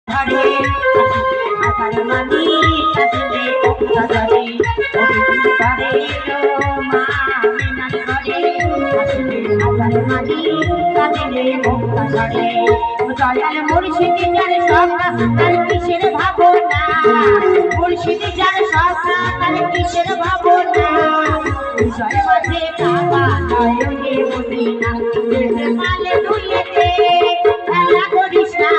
ধরে হাজার মানি কাঁদলে ওটা ধরে অভিযোগ করে মা মিনার ঘরে হাসলে হাজার মানি কাঁদলে ওটা ধরে দয়াল মুর্শিদ যার সখা তার কিসের ভাবনা মুর্শিদ যার সখা তার কিসের ভাবনা জয় মাঝে কাবা নয়নে মদিনা যেতে পালে দুনিয়াতে খেলা করিস না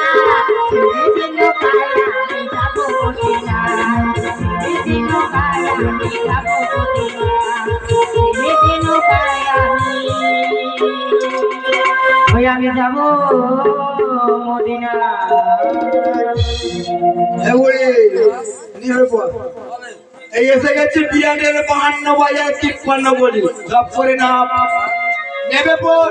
আমি যাবো মদিনা এই এসে গেছে বিরাটের 52 বাজার 53 বলি সব করে না নেবে পর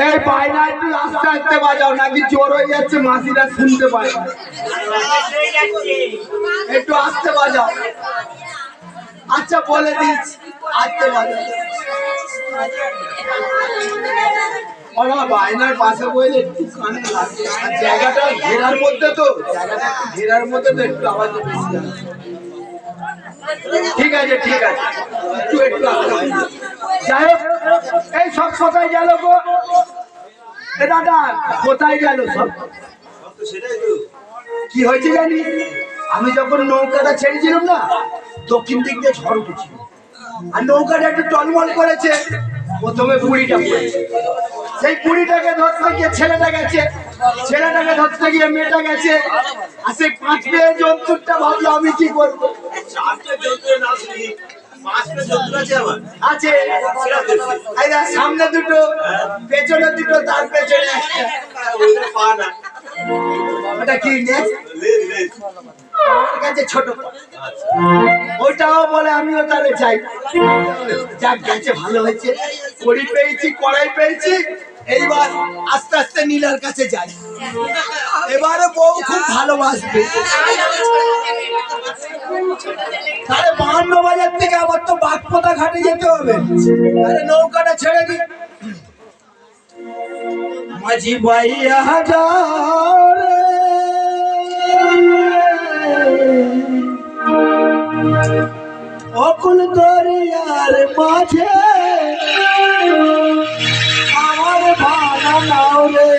এই বাইনা একটু আস্তে আস্তে বাজাও নাকি জোর হয়ে যাচ্ছে মাসিরা শুনতে পায় একটু আস্তে বাজাও আচ্ছা বলে দিচ্ছি আস্তে বাজাও ওরা বাইনার পাশে বইলে একটু কানে লাগে আর জায়গাটা ঘেরার মধ্যে তো একটু আওয়াজ বেশি আসছে ঠিক আছে একটু যাই হোক এই সব কোথায় গেল গো দাদা কোথায় গেল সব কি হয়েছে জানি আমি যখন নৌকাটা ছেড়েছিলাম না দক্ষিণ দিক দিয়ে ঝড় উঠেছিল আর নৌকাটা একটু টলমল করেছে প্রথমে বুড়িটা পড়েছে সেই বুড়িটাকে ধরতে গিয়ে ছেলেটাকে ধরতে গিয়ে মেয়েটা গেছে আর সেই 5 পেয়ে জন্তুরটা ভাবলো আমি কি করবো আছে সামনে দুটো পেছনে দুটো তার পেছনে ওটা কি ছোট ওইটাও বলে আমিও তাহলে চাই যাক গেছে ভালো হয়েছে কড়ি পেয়েছি কড়াই পেয়েছি এইবার আস্তে আস্তে নীলার কাছে যাই এবারে বউ খুব ভালোবাসবে তাহলে 52 বাজার থেকে আবার তো বাগপোতা ঘাটে যেতে হবে তাহলে নৌকাটা ছেড়ে দি মাঝি ভাইয়া হাজার অকুল দরিয়ার মাঝে আমার ভাঙা নাও রে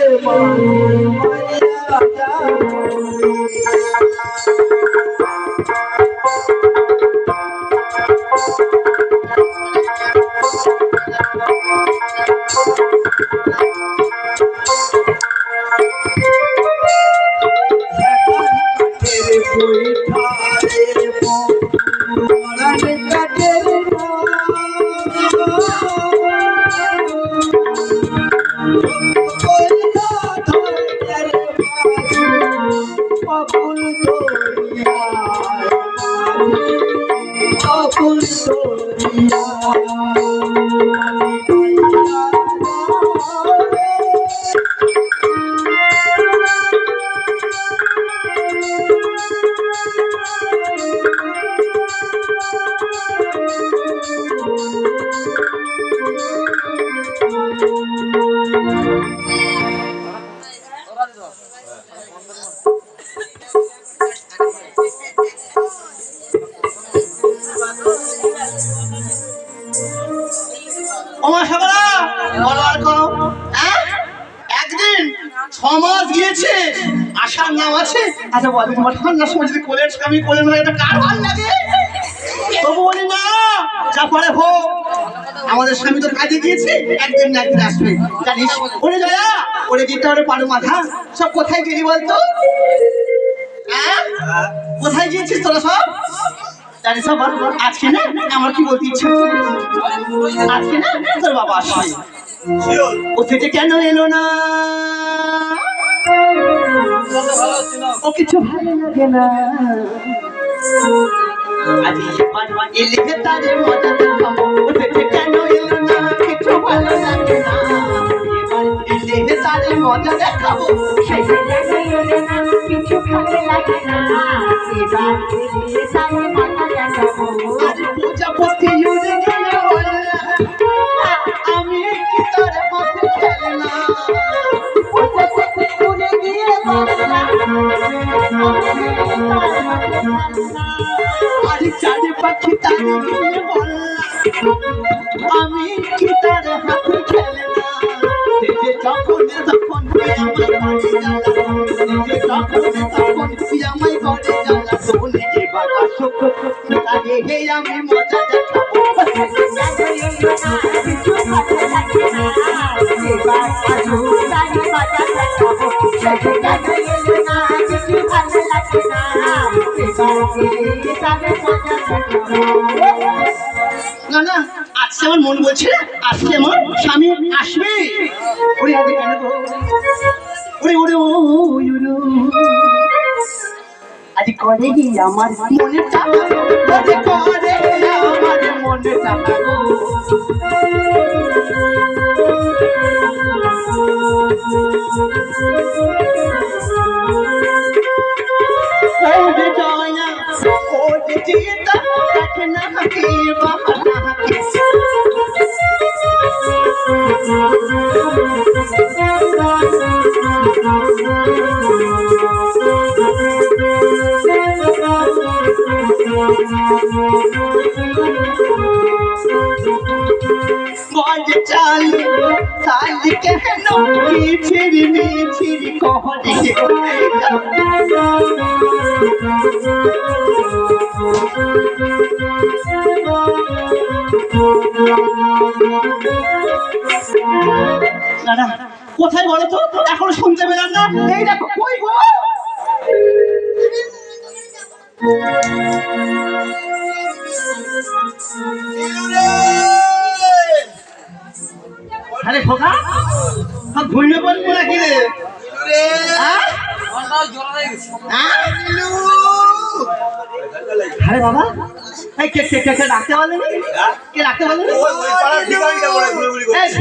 একদিন 6 মাস গিয়েছে আসার নাম আছে আচ্ছা বল তোমার ঠান্ডার সময় যদি কোলের স্বামী কোলে না এটা কার ভালো লাগে তবু বলি না যা পরে হোক আমাদের স্বামী তো কাজে গিয়েছে একদিন না একদিন আসবে জানিস ওরে দয়া ওরে দিতে হবে পারো মাথা সব কোথায় গেলি বলতো কোথায় গিয়েছিস তোরা সব জানিস আজকে না আমার কি বলতে ইচ্ছে আজকে না তোর বাবা আসবে ও থেকে কেন এলো না ও কিছু ভালো লাগে না আজ এলে তারে মজা দেখাবো ও থেকে কেন এলো না কিছু ভালো লাগে না এলে তারে মজা দেখাবো সেই কেন এলো না কিছু ভালো লাগে না এবার এলে তারে মজা দেখাবো আজ পূজা পতি উড়ে গেল আমি কি তোর মতো আরে চাঁদে পাখি তারে নিয়ে বললা আমি কি তার হাতে খেলে না যে যখন তখন তুই আমার বাড়ি জ্বালা যে যখন তখন তুই আমায় ঘরে জ্বালা শোনে এবার আসুক তারে হে আমি মজা দেখাবো না না আজকে আমার মন বলছে আজকে আমার স্বামী আসবে ওরে আজ কেন গো ওরে ওরে ওরে আজ করে কি আমার মনে চাপা আজ করে আমার মনে চাপা ও যে জয়া ও যে জিতা দেখনা কি বাহানা গজ চাল চাল কেন মিছির কহরে দাদা কোথায় বলো তো এখনো শুনতে পেলাম না এই দেখো কই গো আরে খোকা সব ঘুরবে বলবো নাকি রে আরে বাবা এই কে কে কে রাখতে বলেনি কে রাখতে বলেনি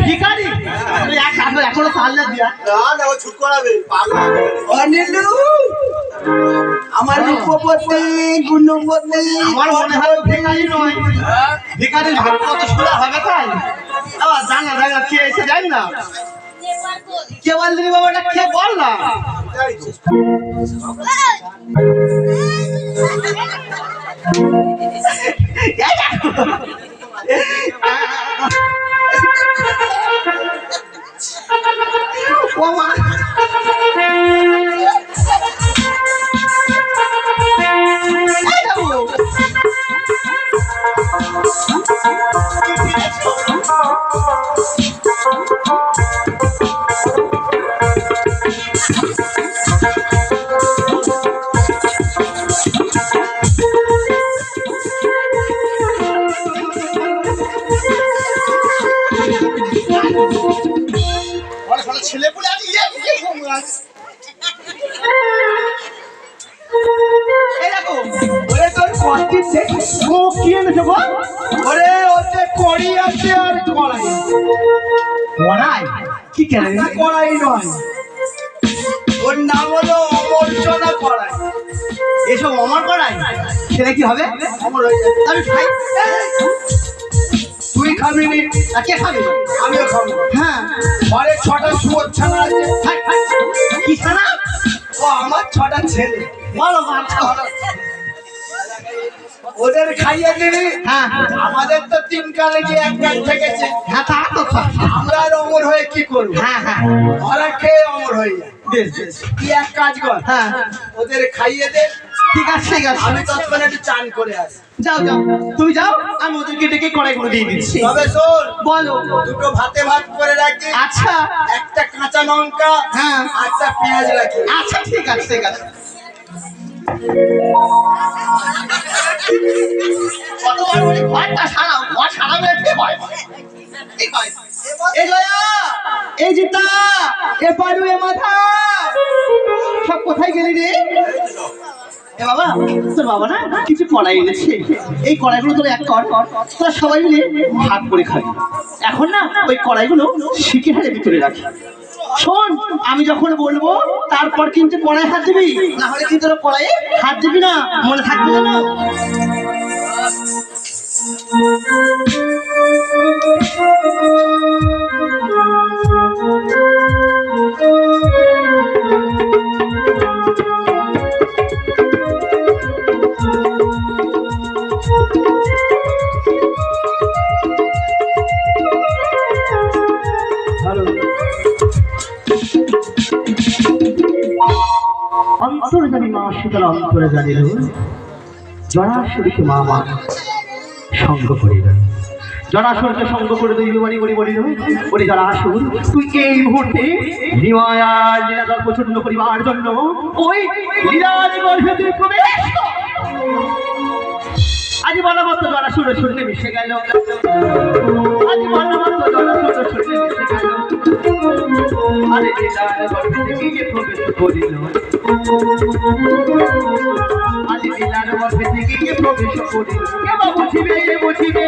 ভিখারি এখনো চাল না দিয়া ছুট করাবে আমার রূপবতী গুণবতী আমার মনে হয় ভিখারি নয় ভিখারির ভাগ কত সোজা হবে তাই জানা জানা কে এসে যাই না কে বললি বাবাটা কে বল না ও মা ছেলে বলে আজ কি কেন কড়াই নয় ওর নাম হলো অমর্চনা কড়াই এসব অমর করাই সেটা কি হবে অমর হয়ে যাবে আমি খাই তুই খাবি নি কে খাবে আমিও খাবো হ্যাঁ ঘরে 6টা শুয়োর ছানা আছে কি ছানা ও আমার 6টা ছেলে বলো বাচ্চা ওদের খাইয়ে দিবি হ্যাঁ আমাদের তো 3 কালে যে এক কাল থেকেছে হ্যাঁ তা তো আমরা আর অমর হয়ে কি করবো হ্যাঁ হ্যাঁ ওরা খেয়ে অমর হয়ে যায় বেশ বেশ তুই এক কাজ কর হ্যাঁ ওদের খাইয়ে দে ঠিক আছে ঠিক আছে আমি তৎক্ষণ একটু চান করে আসি যাও যাও তুমি যাও আমি ওদেরকে ডেকে কড়াইগুলো দিয়ে দিচ্ছি তবে শোন বলো দুটো ভাতে ভাত করে রাখি আচ্ছা একটা কাঁচা লঙ্কা হ্যাঁ একটা পেঁয়াজ রাখি আচ্ছা ঠিক আছে ঠিক আছে কতবার বলি ঘরটা সারাও ঘর সারাবে কে ভয় ভয় ঠিক হয় এই লয়া এই জিতা এ পারু এ মাথা সব কোথায় গেলি রে এ বাবা তোর বাবা না কিছু কড়াই এনেছে এই কড়াইগুলো তোর এক কর তোরা সবাই মিলে ভাগ করে খাবি এখন না ওই কড়াইগুলো শিখে হারে ভিতরে রাখি শোন আমি যখন বলবো তারপর কিন্তু কড়াই হাত দিবি না হলে কিন্তু তোরা কড়াইয়ে হাত দিবি না মনে থাকবে না মা শীতল অন্তরে জানিল জরাসুরকে মা মা সঙ্গ করিল। জরাসুরকে সঙ্গ করে দিল বলিল ওরে জরাসুর, তুই এই মুহূর্তে নিমায়ার লীলাদল প্রচন্ড করিবার জন্য ওই লীলার গর্ভে তুই প্রবেশ কর। আজ বলা মাত্র জরাসুর শুনতে মিশে গেল, আজ বলা মাত্র জরাসুর শুনতে মিশে গেল। আরে লীলার গর্ভে থেকে গিয়ে প্রবেশ করিল, আজ লীলার গর্ভে থেকে গিয়ে প্রবেশ করিল। কেবা বুঝিবে বুঝিবে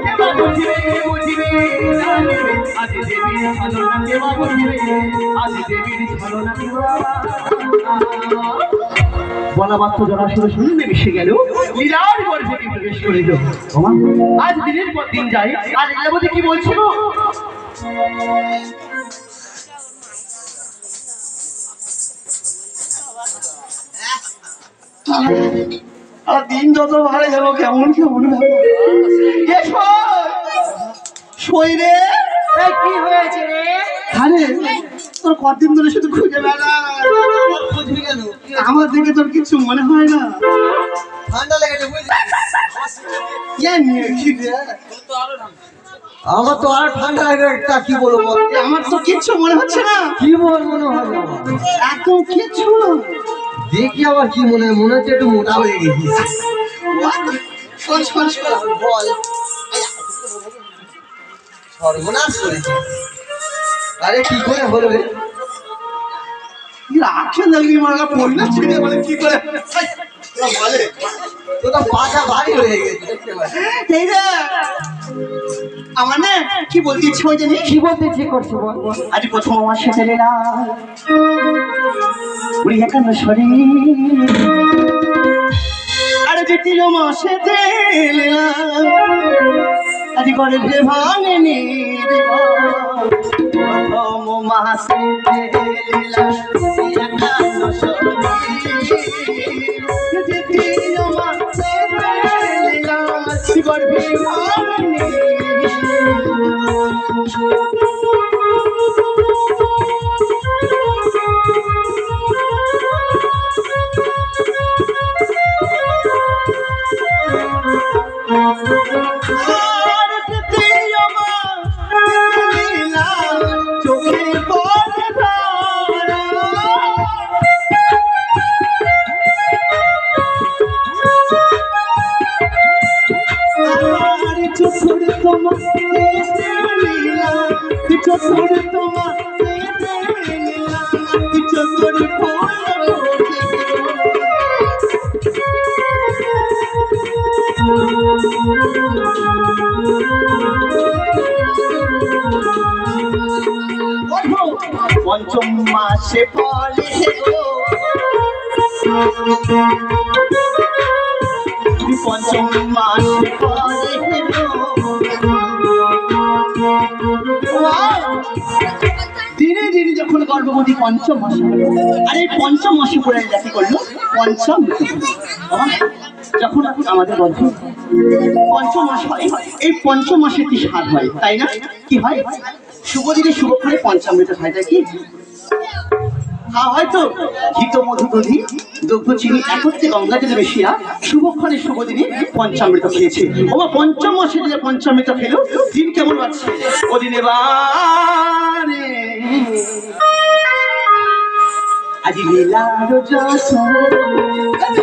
কেবা বুঝিবে বুঝিবে আজ দেবীর ছলনা কেবা বুঝিবে, আজ দেবীর ছলনা কেবা। বলা মাত্র জরাসুর শুনতে মিশে গেল, লীলার গর্ভে প্রবেশ করিল। আজ দিনের পর দিন যায়, আর লীলাবতী কি বলছিল? আর দিন যত ভালো যাবো কেমন কেমন শরীরে কি হয়েছে রে? আরে তোর কতদিন ধরে শুধু খুঁজে বেড়া, বুঝবি কেন? আমার দিকে তোর কিছু মনে হয় না? ঠান্ডা লেগেছে বুঝলি? আমার তো আর ঠান্ডা লাগে, কি বলবো? আমার তো কিচ্ছু মনে হচ্ছে না। কি বল মনে হবে? একদম কিচ্ছু দেখি আবার কি মনে হয়, মনে হচ্ছে একটু মোটা হয়ে গেছি। শোন শোন শোন বল। সর্বনাশ করেছে। আরে কি করে হলো রে? রাখে লাগলি মারা পড়লে ছিঁড়ে বলে কি করে বলে তোটা পাটা ভারী হয়ে গেছে দেখতে পাচ্ছি। এই রে আমার না কি বলতে ইচ্ছে হয় জানি? কি বলতে ইচ্ছে করছে বল? আজ প্রথম আমার সাথে এলাম উড়ি একান্ন শরীর, আরে দ্বিতীয় মাসে এলাম আজ করে যে ভাঙেনি প্রথম মাসে এলাম একান্ন শরীর, দ্বিতীয় মাসে এলাম আজ করে ভাঙেনি। পঞ্চম মাসে ফলে পঞ্চম মাসে ফলে দিনে দিনে যখন গর্ভবতী পঞ্চম মাসে হলো, আর এই পঞ্চম মাসে পড়ে কি করলো? পঞ্চম যখন আমাদের গর্ভ পঞ্চম মাস হয়, এই পঞ্চম মাসে কি স্বাদ হয় তাই না? কি হয়? শুভ দিনে শুভক্ষণে পঞ্চামৃত হয়, তাই কি? হয়তো ঘিত মধু দধি দ্রব্য চিনি একত্রে গঙ্গা জলে মিশিয়া শুভক্ষণে শুভ দিনে পঞ্চামৃত খেয়েছে। ওমা পঞ্চম মাসে যে পঞ্চামৃত খেলো, দিন কেমন আছে? ওদিন এবারে আজ লীলার যশ